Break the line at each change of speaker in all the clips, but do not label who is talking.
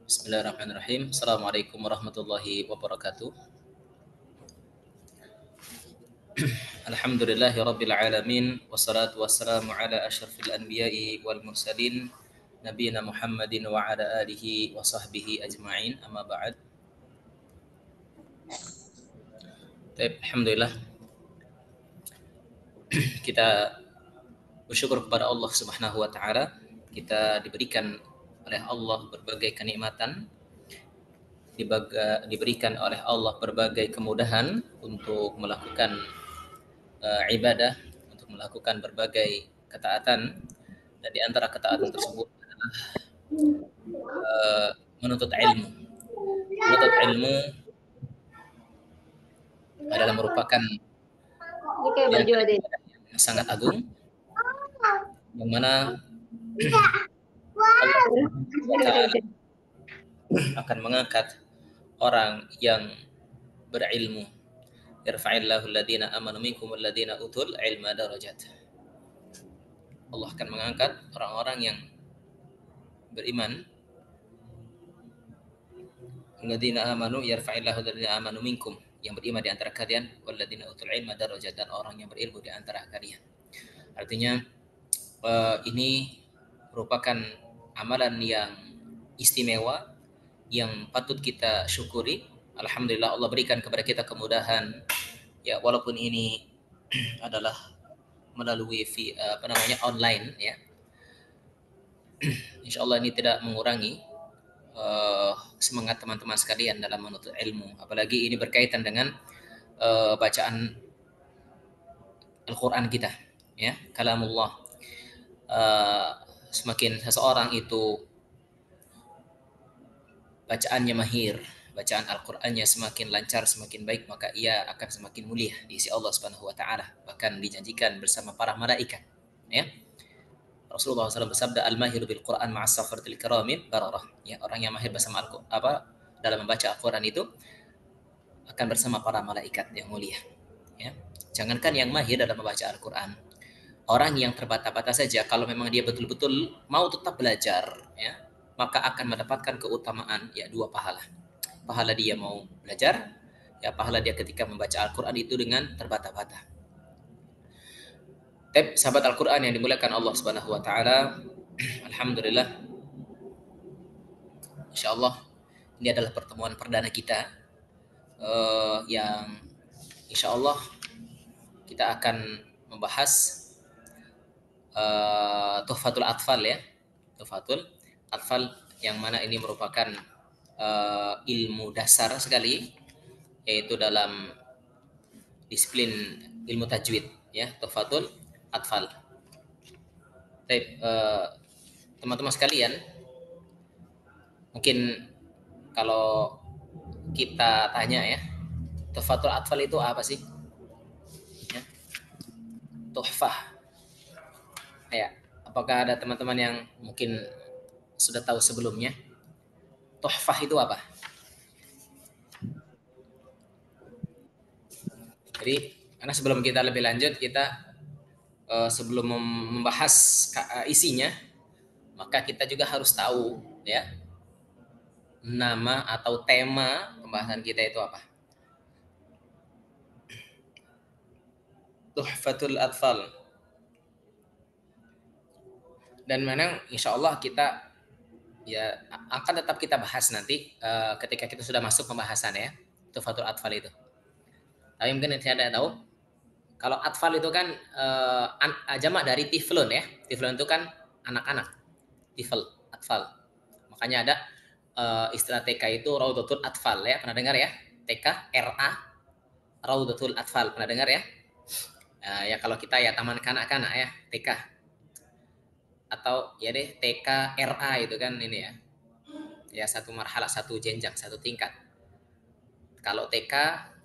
Bismillahirrahmanirrahim. Assalamualaikum warahmatullahi wabarakatuh. Alhamdulillahi rabbil alamin. Wassalatu wassalamu ala asyrafil anbiya'i wal mursalin. Nabiyina Muhammadin wa ala alihi wa sahbihi ajma'in. Amma ba'd. Alhamdulillah kita bersyukur kepada Allah Subhanahu wa taala. Kita diberikan oleh Allah berbagai kenikmatan, diberikan oleh Allah berbagai kemudahan untuk melakukan ibadah, untuk melakukan berbagai ketaatan, dan di antara ketaatan tersebut adalah menuntut ilmu. Menuntut ilmu adalah merupakan yang sangat agung, yang mana Allah Subhanahu wa taala akan mengangkat orang yang berilmu. Yarfa'illahu alladhina amanu minkum walladhina utul ilma darajat. Allah akan mengangkat orang-orang yang beriman. Alladzina amanu yarfa'illahu alladhina amanu minkum, yang beriman di antara kalian, walladzina utul ilma darajat, dan orang yang berilmu di antara kalian. Artinya ini merupakan amalan yang istimewa yang patut kita syukuri. Alhamdulillah Allah berikan kepada kita kemudahan, ya, walaupun ini adalah melalui online, ya. Insya Allah ini tidak mengurangi semangat teman-teman sekalian dalam menuntut ilmu, apalagi ini berkaitan dengan bacaan Al-Quran kita, ya, kalamullah. Semakin seseorang itu bacaannya mahir, bacaan Al-Qur'annya semakin lancar, semakin baik, maka ia akan semakin mulia di sisi Allah Subhanahu wa taala, bahkan dijanjikan bersama para malaikat, ya. Rasulullah SAW bersabda, al-mahiru bil Qur'an ma'as safaratil kiramin bararah, ya, orang yang mahir bersama dalam membaca Al-Qur'an itu akan bersama para malaikat yang mulia, ya. Jangankan yang mahir dalam membaca Al-Qur'an, orang yang terbata-bata saja, kalau memang dia betul-betul mau tetap belajar, ya, maka akan mendapatkan keutamaan, ya, dua pahala. Pahala dia mau belajar, ya, pahala dia ketika membaca Al-Quran itu dengan terbata-bata. Sahabat Al-Quran yang dimuliakan Allah Subhanahu wa taala, alhamdulillah, insyaallah ini adalah pertemuan perdana kita, yang insyaallah kita akan membahas Tuhfatul Atfal, ya. Tuhfatul Atfal, yang mana ini merupakan ilmu dasar sekali, yaitu dalam disiplin ilmu tajwid, ya, Tuhfatul Atfal. Teman-teman sekalian, mungkin kalau kita tanya, ya, Tuhfatul Atfal itu apa sih? Ya. Tuhfah. Ya, apakah ada teman-teman yang mungkin sudah tahu sebelumnya? Tuhfah itu apa? Jadi, karena sebelum kita lebih lanjut, kita sebelum membahas isinya, maka kita juga harus tahu, ya, nama atau tema pembahasan kita itu apa. Tuhfatul Atfal. Dan memang insya Allah kita, ya, akan tetap kita bahas nanti ketika kita sudah masuk pembahasan, ya, Tuhfatul Atfal itu. Tapi mungkin saya ada tahu, kalau atfal itu kan jamak dari tiflun, ya. Tiflun itu kan anak-anak. Tifl, atfal. Makanya ada istilah TK itu Raudatul Atfal, ya. Pernah dengar, ya? TK, RA, Raudatul Atfal. Pernah dengar, ya? Ya kalau kita, ya, taman kanak-kanak, ya, TK. Atau ya deh TK RA itu kan ini, ya. Ya, satu marhalah, satu jenjang, satu tingkat. Kalau TK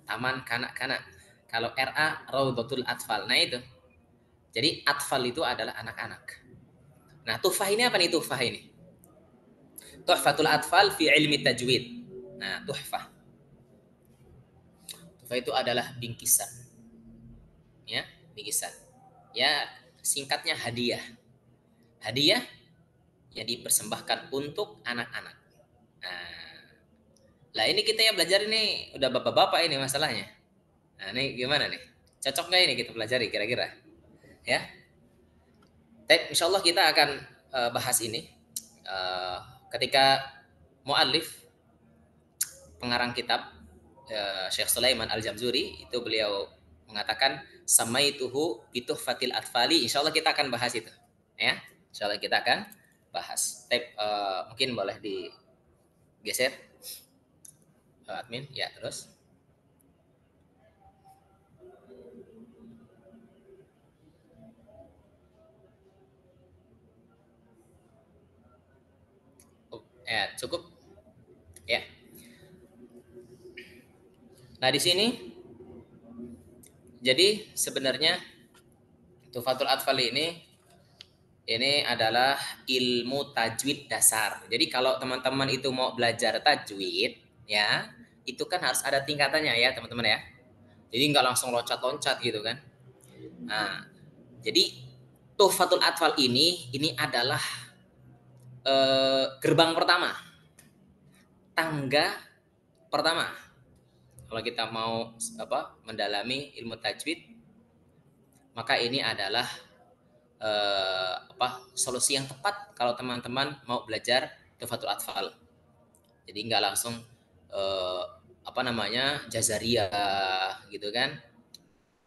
taman kanak-kanak, kalau RA Raudatul Atfal. Nah itu. Jadi atfal itu adalah anak-anak. Nah, tuhfah ini apa nih tuhfah ini? Tuhfatul Atfal fi ilmi tajwid. Nah, tuhfah. Tuhfah itu adalah bingkisan. Ya, bingkisan. Ya, singkatnya hadiah. Hadiah yang dipersembahkan untuk anak-anak. Nah, ini kita yang belajar ini udah bapak-bapak ini masalahnya. Nah, ini gimana nih? Cocok nggak ini kita pelajari kira-kira? Ya, insya Allah kita akan bahas ini uh, ketika muallif pengarang kitab Syekh Sulaiman Al-Jamzuri itu beliau mengatakan samaituhu bituhfatil atfali. Insya Allah kita akan bahas itu. Ya, insya Allah kita akan bahas. Mungkin boleh digeser admin. Ya, terus. Ya, cukup. Ya. Nah, di sini jadi sebenarnya Tuhfatul Atfal ini adalah ilmu tajwid dasar. Jadi kalau teman-teman itu mau belajar tajwid, ya, itu kan harus ada tingkatannya ya, teman-teman ya. Jadi nggak langsung loncat-loncat gitu kan. Nah, jadi Tuhfatul Atfal ini adalah gerbang pertama, tangga pertama. Kalau kita mau mendalami ilmu tajwid, maka ini adalah solusi yang tepat kalau teman-teman mau belajar Tuhfatul Atfal. Jadi nggak langsung jazariyah gitu kan,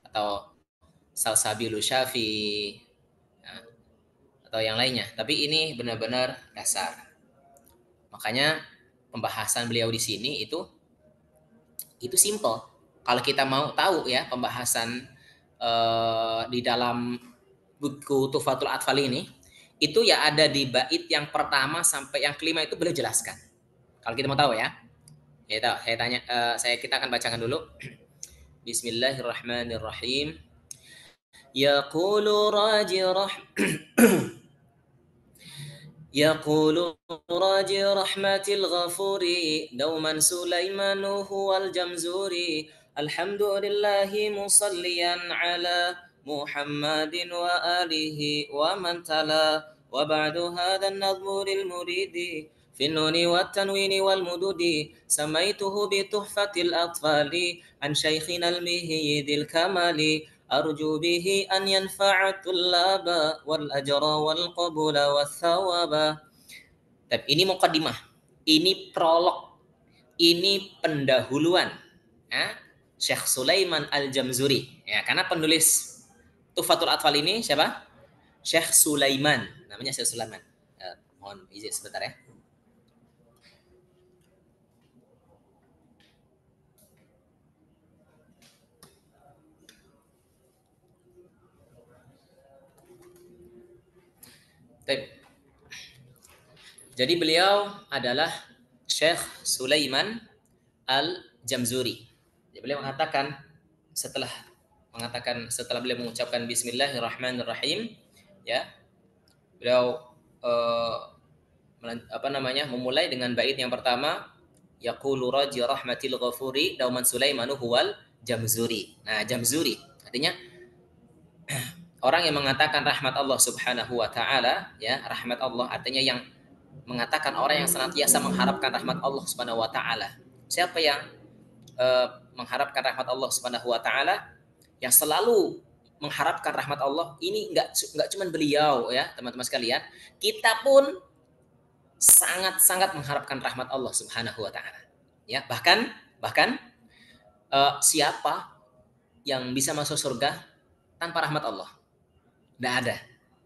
atau salsabilu syafi, nah, atau yang lainnya. Tapi ini benar-benar dasar. Makanya pembahasan beliau di sini itu simple. Kalau kita mau tahu ya pembahasan di dalam buku Tuhfatul Atfal ini, itu ya ada di bait yang pertama sampai yang kelima itu beliau jelaskan. Kalau kita mau tahu ya, kita akan bacakan dulu. Bismillahirrahmanirrahim. Yaqulu raji يقول راجي رحمة الغفور دوما سليمان هو الجمزوري الحمد لله مصليا على محمد وآله ومن تلا وبعد هذا النظم للمريد في النون والتنوين والمدود سميته بتحفة الأطفال عن شيخنا المهي ذي الكمال أرجو به أن ينفع الطلاب والأجر والقبول والثواب. Tapi ini mukaddimah, ini prolog, ini pendahuluan ya, Syekh Sulaiman Al-Jamzuri. Ya, karena penulis Tuhfatul Atfal ini siapa? Syekh Sulaiman, namanya Syekh Sulaiman. Mohon izin sebentar ya. Jadi beliau adalah Syekh Sulaiman Al-Jamzuri. Jadi beliau setelah beliau mengucapkan Bismillahirrahmanirrahim, ya, beliau memulai dengan bait yang pertama, yaqulu raji rahmatil ghafuri dauman Sulaimanu huwal Jamzuri. Nah, Jamzuri artinya orang yang mengatakan rahmat Allah Subhanahu wa taala, ya, rahmat Allah artinya yang mengatakan orang yang senantiasa mengharapkan rahmat Allah Subhanahu wa taala. Siapa yang mengharapkan rahmat Allah Subhanahu wa taala, yang selalu mengharapkan rahmat Allah, ini enggak cuma beliau ya, teman-teman sekalian, kita pun sangat-sangat mengharapkan rahmat Allah Subhanahu wa taala. Ya, bahkan siapa yang bisa masuk surga tanpa rahmat Allah? Tidak ada.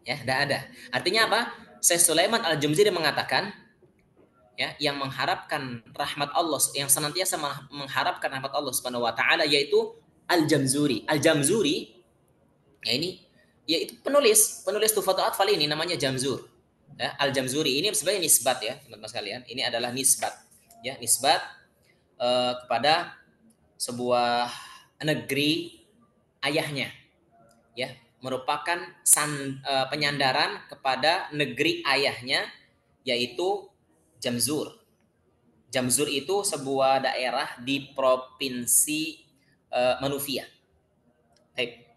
Ya, tidak ada. Artinya apa? Syekh Sulaiman Al-Jamzuri mengatakan, ya, yang mengharapkan rahmat Allah, yang senantiasa mengharapkan rahmat Allah Subhanahu wa taala yaitu Al-Jamzuri. Al-Jamzuri ya ini yaitu penulis Tuhfatul Atfal ini namanya Jamzur. Ya, Al-Jamzuri ini sebenarnya nisbat ya, teman-teman sekalian. Ini adalah nisbat, ya, nisbat kepada sebuah negeri ayahnya. Ya, merupakan penyandaran kepada negeri ayahnya yaitu Jamzur. Jamzur itu sebuah daerah di provinsi Manufia. Baik.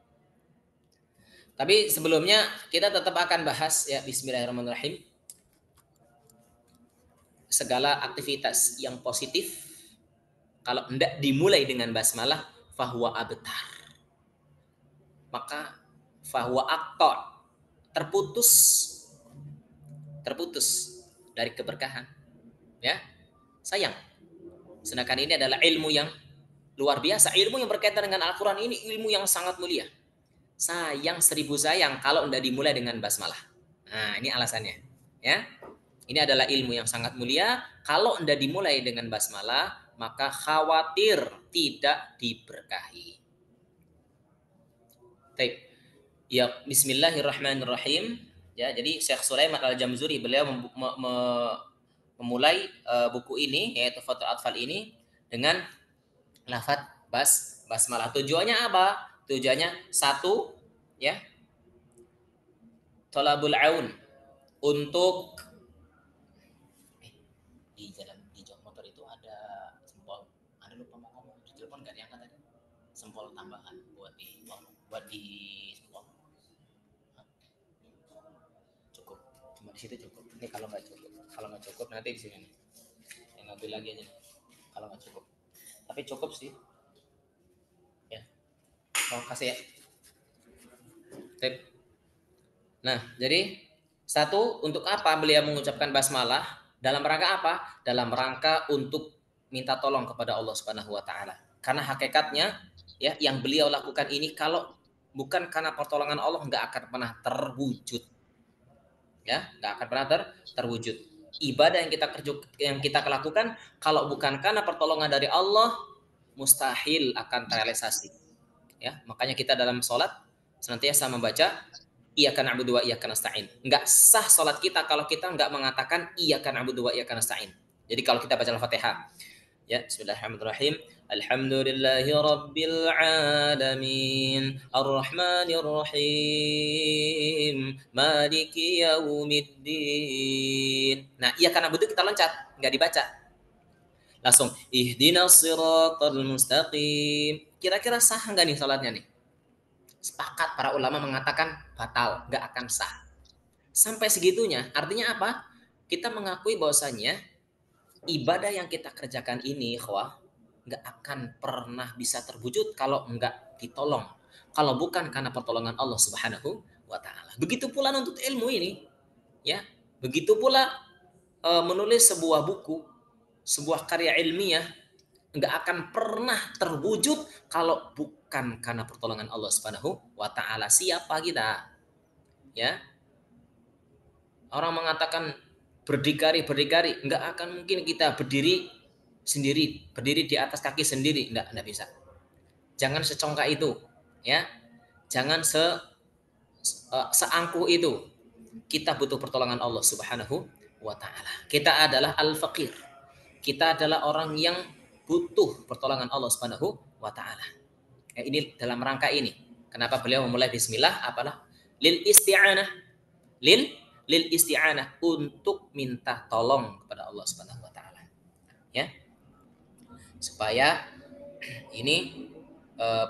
Tapi sebelumnya kita tetap akan bahas ya, Bismillahirrahmanirrahim. segala aktivitas yang positif kalau hendak dimulai dengan basmalah fahuwa abtar, maka fahuwa aqta, terputus terputus dari keberkahan, ya. Sayang. Sedangkan ini adalah ilmu yang luar biasa, ilmu yang berkaitan dengan Al-Quran ini ilmu yang sangat mulia. Sayang seribu sayang kalau tidak dimulai dengan basmalah. Nah, ini alasannya. Ya, ini adalah ilmu yang sangat mulia. Kalau tidak dimulai dengan basmalah, maka khawatir tidak diberkahi. Baik. Ya, Bismillahirrahmanirrahim. Ya, jadi Syekh Sulaiman Al-Jamzuri beliau memulai buku ini yaitu Fathul Atfal ini dengan lafaz basmalah. Tujuannya apa? Tujuannya satu, ya, tolabul aun, untuk di jalan di jok motor itu ada sempol, ada lupa mau ngomong di telepon nggak diangkat tadi, sempol tambahan buat di sempol. Cukup, cuma di situ cukup. Ini kalau nggak cukup nanti di sini nih, yang ngambil lagi aja kalau nggak cukup, tapi cukup sih ya. Tolong kasih ya. Tip. Nah, jadi satu, untuk apa beliau mengucapkan basmalah? Dalam rangka apa? Dalam rangka untuk minta tolong kepada Allah Subhanahu wa taala. Karena hakikatnya ya yang beliau lakukan ini kalau bukan karena pertolongan Allah nggak akan pernah terwujud. Ya, nggak akan pernah terwujud. Ibadah yang kita lakukan kalau bukan karena pertolongan dari Allah mustahil akan terrealisasi. Ya, makanya kita dalam sholat senantiasa membaca iyyaka na'budu wa iyyaka nasta'in. Enggak sah salat kita kalau kita enggak mengatakan iyyaka na'budu wa iyyaka nasta'in. Jadi kalau kita baca Al-Fatihah, ya, bismillahirrahmanirrahim. Alhamdulillahi rabbil alamin. Arrahmanir rahim. Maliki yaumiddin. Nah, iyyaka na'budu kita loncat, enggak dibaca. Langsung ihdinas siratal mustaqim. Kira-kira sah enggak nih salatnya nih? Sepakat para ulama mengatakan batal, nggak akan sah. Sampai segitunya, artinya apa? Kita mengakui bahwasanya ibadah yang kita kerjakan ini, ikhwah, nggak akan pernah bisa terwujud kalau nggak ditolong. Kalau bukan karena pertolongan Allah Subhanahu wa taala. Begitu pula untuk ilmu ini, ya. Begitu pula menulis sebuah buku, sebuah karya ilmiah nggak akan pernah terwujud kalau bukan karena pertolongan Allah Subhanahu wa taala. Siapa kita? Ya. Orang mengatakan berdikari, nggak akan mungkin kita berdiri sendiri, berdiri di atas kaki sendiri, nggak bisa. Jangan secongkak itu, ya. Jangan seangkuh itu. Kita butuh pertolongan Allah Subhanahu wa taala. Kita adalah al-faqir. Kita adalah orang yang butuh pertolongan Allah Subhanahu wa taala. Ya, ini dalam rangka ini. Kenapa beliau memulai bismillah? Apalah? Lil isti'anah. Lil isti'anah, untuk minta tolong kepada Allah Subhanahu wa taala. Ya. Supaya ini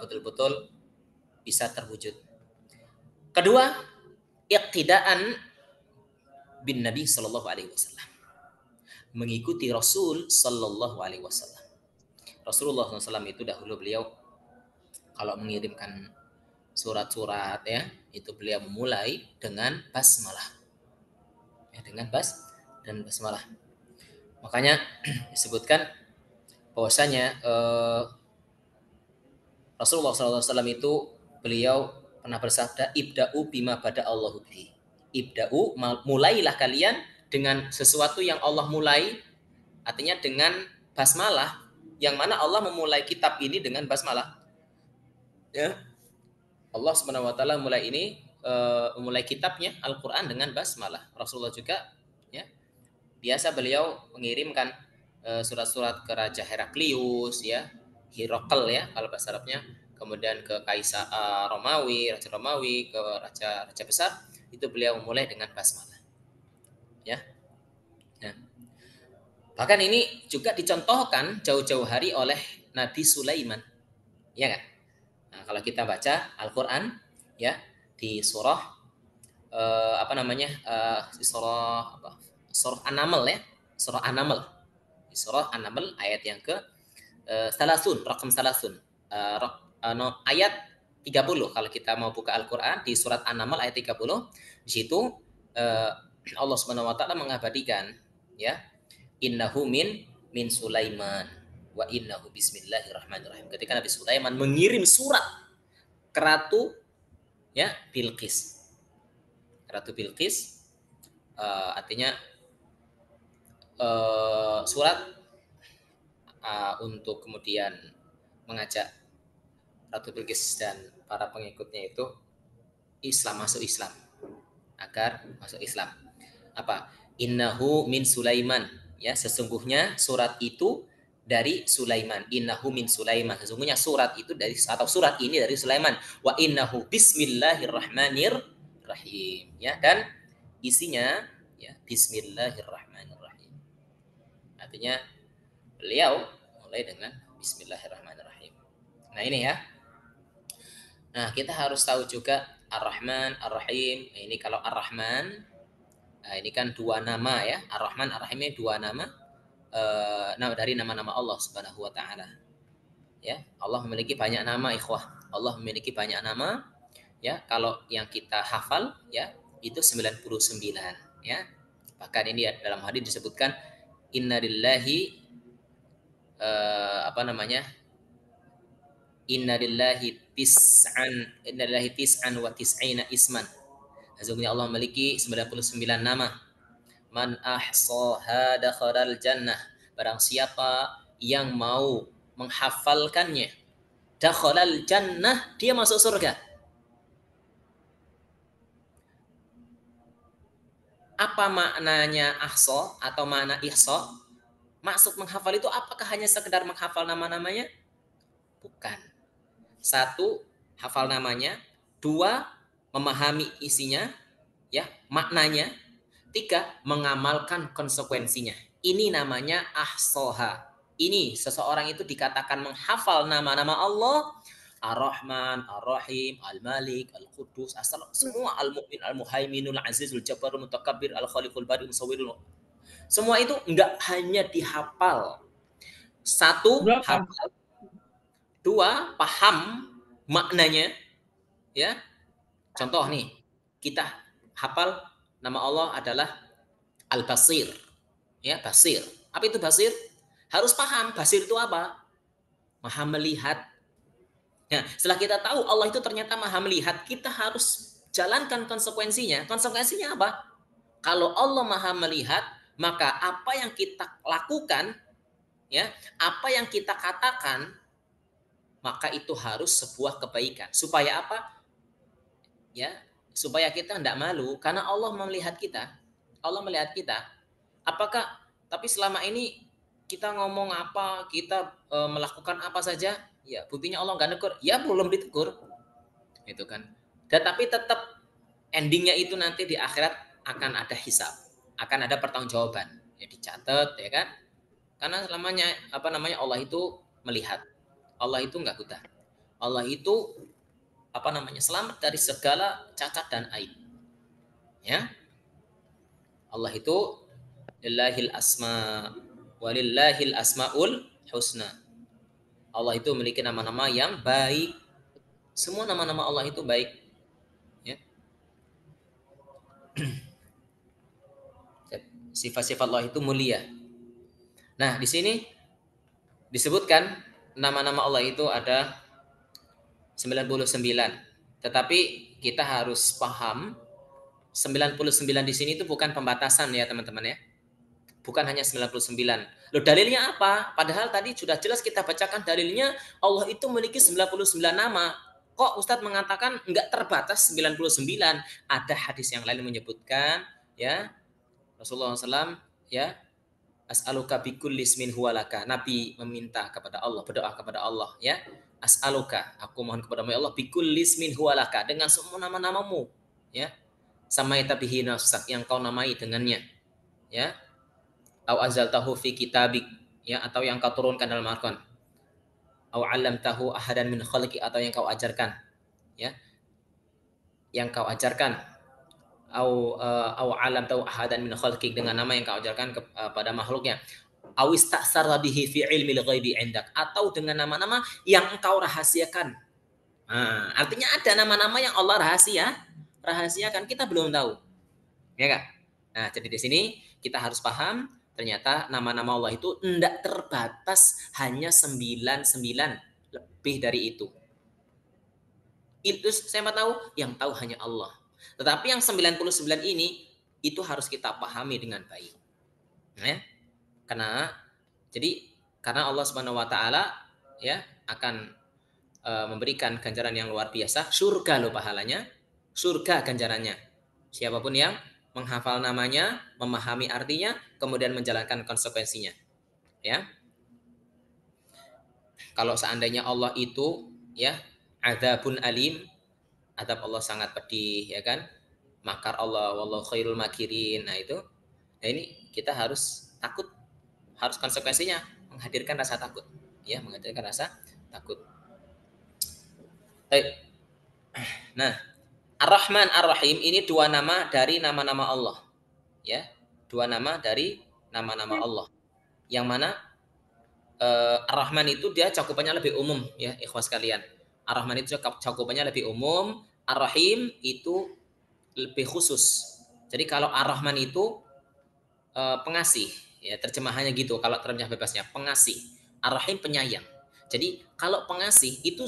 betul-betul bisa terwujud. Kedua, iqtidaan bin Nabi sallallahu alaihi wasallam. Mengikuti Rasul sallallahu alaihi wasallam. Rasulullah SAW itu dahulu beliau kalau mengirimkan surat-surat, ya, itu beliau memulai dengan basmalah. Ya, dengan basmalah. Makanya disebutkan bahwasanya Rasulullah SAW itu beliau pernah bersabda, ibda'u bima bada Allahu bihi. Ibda'u, mulailah kalian dengan sesuatu yang Allah mulai, artinya dengan basmalah, yang mana Allah memulai kitab ini dengan basmalah. Ya. Allah Subhanahu wa taala mulai ini memulai kitabnya Al-Qur'an dengan basmalah. Rasulullah juga, ya, biasa beliau mengirimkan surat-surat ke Raja Heraklius, ya, Hirokal, ya kalau bahasa Arabnya, kemudian ke Kaisar Romawi, Raja Romawi, ke raja besar, itu beliau memulai dengan basmalah. Ya. Nah, bahkan ini juga dicontohkan jauh-jauh hari oleh Nabi Sulaiman. Ya kan? Nah, kalau kita baca Al-Qur'an, ya, di surah di surah An-Naml, ya. surah An-Naml. Di surah An-Naml ayat yang ke salasun, rakam salasun. Ayat 30 kalau kita mau buka Al-Qur'an di surat An-Naml ayat 30, di situ uh, Allah Subhanahu wa taala mengabadikan ya, innahu min Sulaiman wa innahu bismillahirrahmanirrahim. Ketika Nabi Sulaiman mengirim surat ke ratu ya Bilqis. Ratu Bilqis artinya surat untuk kemudian mengajak Ratu Bilqis dan para pengikutnya itu masuk Islam, agar masuk Islam. Apa? Innahu min Sulaiman, ya, sesungguhnya surat itu dari Sulaiman. Innahu min Sulaiman, sesungguhnya surat itu dari, atau surat ini dari Sulaiman. Wa innahu bismillahirrahmanirrahim, ya, dan isinya ya bismillahirrahmanirrahim. Artinya beliau mulai dengan bismillahirrahmanirrahim. Nah, ini ya. Nah, kita harus tahu juga Ar-Rahman, Ar-Rahim. Ini kalau Ar-Rahman, nah ini kan dua nama ya. Ar-Rahman, Ar-Rahim ini dua nama dari nama-nama Allah Subhanahu wa taala. Ya, Allah memiliki banyak nama, ikhwah. Allah memiliki banyak nama. Ya, kalau yang kita hafal ya itu 99 ya. Bahkan ini dalam hadis disebutkan innalillahi innalillahi tis'an wa tis'ina isman. Sesungguhnya Allah memiliki 99 nama. Man ahsaha dakhalal jannah. Barang siapa yang mau menghafalkannya, dakhalal jannah, dia masuk surga. Apa maknanya ahsa atau makna ihsa? Maksud menghafal itu apakah hanya sekedar menghafal nama-namanya? Bukan. Satu, hafal namanya. Dua, memahami isinya, ya, maknanya. Tiga, mengamalkan konsekuensinya. Ini namanya ahsoha. Ini seseorang itu dikatakan menghafal nama-nama Allah. Ar-Rahman, Ar-Rahim, Al-Malik, Al-Qudus, semua Al-Mu'min, Al-Muhaiminul Azizul Jabbarul Mutakabbir, Al-Khaliqul Bari Musawwirul. Semua itu enggak hanya dihafal. Satu, hafal. Dua, paham maknanya. Ya. Contoh nih, kita hafal nama Allah adalah Al-Basir. Ya, Basir. Apa itu Basir? Harus paham Basir itu apa? Maha melihat. Nah, setelah kita tahu Allah itu ternyata Maha melihat, kita harus jalankan konsekuensinya. Konsekuensinya apa? Kalau Allah Maha melihat, maka apa yang kita lakukan, ya, apa yang kita katakan, maka itu harus sebuah kebaikan. Supaya apa? Ya, supaya kita tidak malu karena Allah melihat kita. Allah melihat kita. Apakah tapi selama ini kita ngomong apa, kita melakukan apa saja, ya buktinya Allah nggak negur, ya belum ditegur, itu kan. Dan tapi tetap endingnya itu nanti di akhirat akan ada hisab, akan ada pertanggungjawaban, ya dicatat, ya kan. Karena selamanya Allah itu melihat, Allah itu nggak buta, Allah itu selamat dari segala cacat dan aib, ya. Allah itu lillahil asma walillahil asmaul husna. Allah itu memiliki nama-nama yang baik. Semua nama-nama Allah itu baik. Ya. Sifat-sifat Allah itu mulia. Nah, di sini disebutkan nama-nama Allah itu ada 99. Tetapi kita harus paham 99 di sini itu bukan pembatasan ya teman-teman ya. Bukan hanya 99. Loh, dalilnya apa? Padahal tadi sudah jelas kita bacakan dalilnya Allah itu memiliki 99 nama. Kok Ustadz mengatakan enggak terbatas 99? Ada hadis yang lain menyebutkan ya Rasulullah SAW ya as'aluka bikulli ismin huwalaka. Nabi meminta kepada Allah, berdoa kepada Allah ya. As'aluka, aku mohon kepada Allah bikulli ismin huwalaka, dengan semua nama-namamu ya. Samaita bihi nafsak, yang kau namai dengannya ya. Au azaltahu fi kitabik, ya, atau yang kau turunkan dalam Al-Qur'an. Au 'allamtahu ahadan min khalqi, atau yang kau ajarkan ya. Yang kau ajarkan au alam tau ahadan min khalqik, dengan nama yang kau ajarkan kepada makhluknya, awis ta'sarra bihi fi ilmil ghaibi indak, atau dengan nama-nama yang engkau rahasiakan. Nah, artinya ada nama-nama yang Allah rahasiakan, kita belum tahu, ya kan? Nah, jadi di sini kita harus paham ternyata nama-nama Allah itu tidak terbatas hanya 99, lebih dari itu. Itu saya tahu, yang tahu hanya Allah. Tetapi yang 99 ini itu harus kita pahami dengan baik. Ya. Karena Allah Subhanahu wa taala ya akan memberikan ganjaran yang luar biasa, surga loh pahalanya, surga ganjarannya. Siapapun yang menghafal namanya, memahami artinya, kemudian menjalankan konsekuensinya. Ya. Kalau seandainya Allah itu ya adzabun alim, adab Allah sangat pedih, ya kan? Makar Allah wallahu khairul makirin. Nah itu, nah ini kita harus takut, harus konsekuensinya menghadirkan rasa takut, ya, menghadirkan rasa takut. Baik. Nah, Ar-Rahman Ar-Rahim ini dua nama dari nama-nama Allah, ya, dua nama dari nama-nama Allah. Yang mana Ar-Rahman itu dia cakupannya lebih umum, ya, ikhwas sekalian. Ar-Rahman itu cakupannya lebih umum, Ar-Rahim itu lebih khusus. Jadi kalau Ar-Rahman itu pengasih, ya, terjemahannya gitu. Kalau terjemah bebasnya pengasih, Ar-Rahim penyayang. Jadi kalau pengasih itu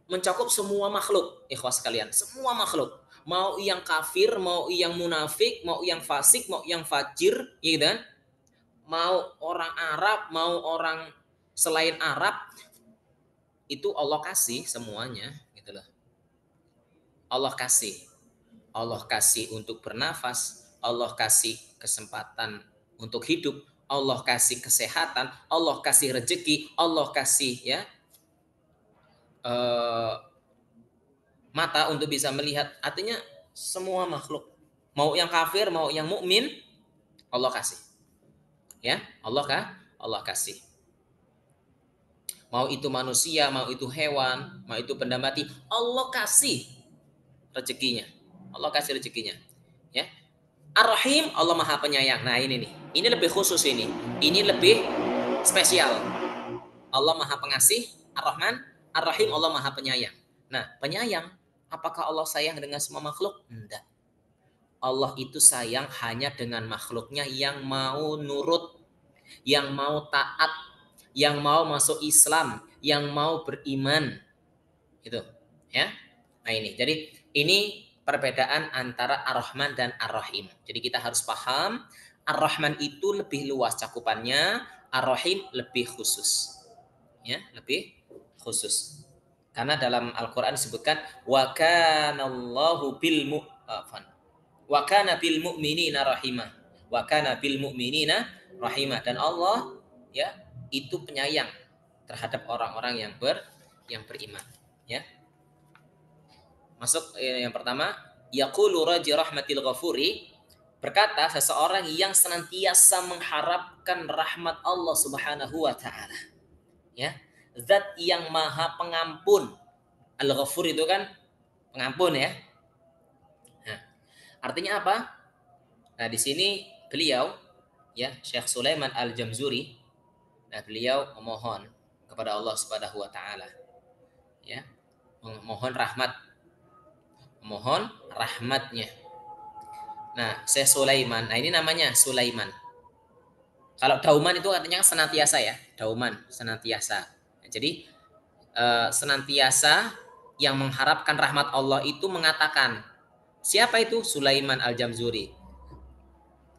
mencakup semua makhluk, ikhwas sekalian, semua makhluk. Mau yang kafir, mau yang munafik, mau yang fasik, mau yang fajir, gitu kan? Mau orang Arab, mau orang selain Arab, itu Allah kasih semuanya, gitu loh. Allah kasih untuk bernafas, Allah kasih kesempatan untuk hidup, Allah kasih kesehatan, Allah kasih rezeki, Allah kasih ya mata untuk bisa melihat. Artinya semua makhluk, mau yang kafir, mau yang mukmin, Allah kasih. Ya, Allah kasih. Mau itu manusia, mau itu hewan, mau itu benda mati, Allah kasih rezekinya. Allah kasih rezekinya. Ya. Ar-Rahim, Allah Maha Penyayang. Nah, ini nih. Ini lebih khusus ini. Ini lebih spesial. Allah Maha Pengasih, Ar-Rahman, Ar-Rahim, Allah Maha Penyayang. Nah, penyayang, apakah Allah sayang dengan semua makhluk? Enggak. Allah itu sayang hanya dengan makhluknya yang mau nurut, yang mau taat, yang mau masuk Islam, yang mau beriman. Itu, ya. Nah, ini. Jadi, ini perbedaan antara Ar-Rahman dan Ar-Rahim. Jadi kita harus paham, Ar-Rahman itu lebih luas cakupannya, Ar-Rahim lebih khusus. Ya, lebih khusus. Karena dalam Al-Qur'an disebutkan wa kanallahu bil wa kana bil mu'minina rahimah. Wa kana bil mu'minina rahimah, dan Allah ya itu penyayang terhadap orang-orang yang beriman, ya. Masuk yang pertama, yaqulu raji rahmatil ghafuri, berkata seseorang yang senantiasa mengharapkan rahmat Allah Subhanahu wa taala. Ya, zat yang maha pengampun. Al-Ghafur itu kan pengampun, ya. Nah, artinya apa? Nah, di sini beliau ya Syekh Sulaiman Al-Jamzuri, nah beliau memohon kepada Allah Subhanahu wa taala, ya, memohon rahmatnya. Nah, Syekh Sulaiman, nah ini namanya Sulaiman. Kalau dauman itu artinya senantiasa, ya, dauman senantiasa. Nah, jadi senantiasa yang mengharapkan rahmat Allah itu mengatakan, siapa itu? Sulaiman Al-Jamzuri.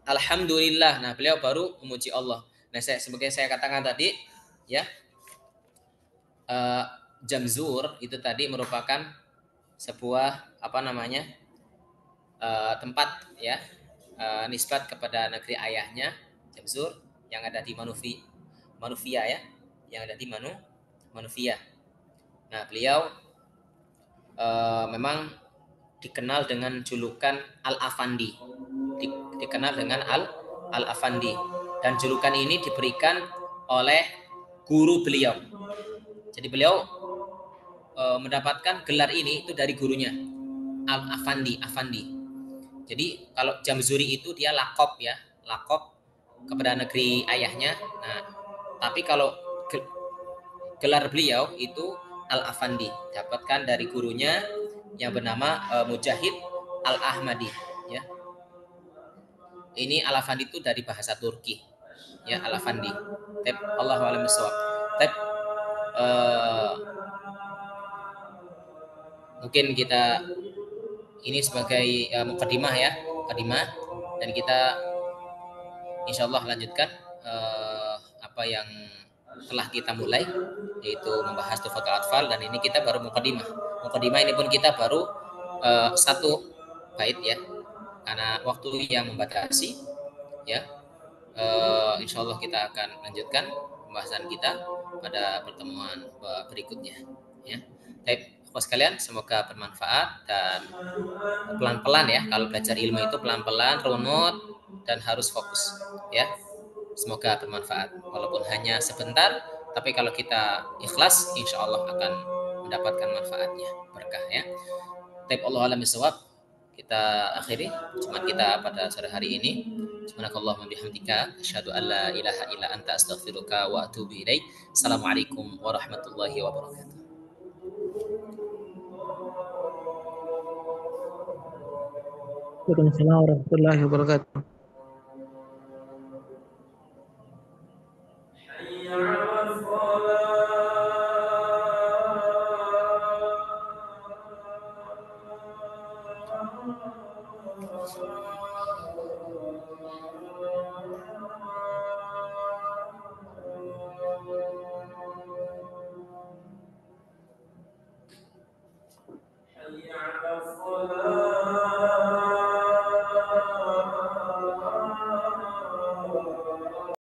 Alhamdulillah. Nah, beliau baru memuji Allah. Nah, sebagai saya katakan tadi, ya, Jamzur itu tadi merupakan sebuah tempat, ya, nisbat kepada negeri ayahnya Jamzur yang ada di Manufia, ya, yang ada di Manufia. Nah, beliau memang dikenal dengan julukan Al-Afandi, dikenal dengan Al-Afandi, dan julukan ini diberikan oleh guru beliau. Jadi beliau mendapatkan gelar ini itu dari gurunya, Al-Afandi. Jadi kalau Jamzuri itu dia lakop ya, lakop kepada negeri ayahnya. Nah, tapi kalau gelar beliau itu Al-Afandi, dapatkan dari gurunya yang bernama Mujahid Al-Ahmadi ya. Ini Al-Afandi itu dari bahasa Turki ya, Al-Afandi. Allahu a'lam bishawab. Eh, mungkin kita ini sebagai mukadimah ya, mukadimah, dan kita insya Allah lanjutkan apa yang telah kita mulai, yaitu membahas Tuhfatul Atfal, dan ini kita baru mukadimah. Mukadimah ini pun kita baru satu bait ya, karena waktu yang membatasi ya. Insya Allah kita akan lanjutkan pembahasan kita pada pertemuan berikutnya ya. Baik, Bapak sekalian, semoga bermanfaat dan pelan-pelan ya. Kalau belajar ilmu itu pelan-pelan, runut, dan harus fokus ya. Semoga bermanfaat walaupun hanya sebentar, tapi kalau kita ikhlas insya Allah akan mendapatkan manfaatnya, berkah ya. Taib Allah alam bisawab. Kita akhiri cuma kita pada sore hari ini. Subhanakallahumma bihamdika asyhadu an la ilaha illa anta astaghfiruka wa atubu ilaik. Assalamualaikum warahmatullahi wabarakatuh.
Waalaikumsalam warahmatullahi wabarakatuh.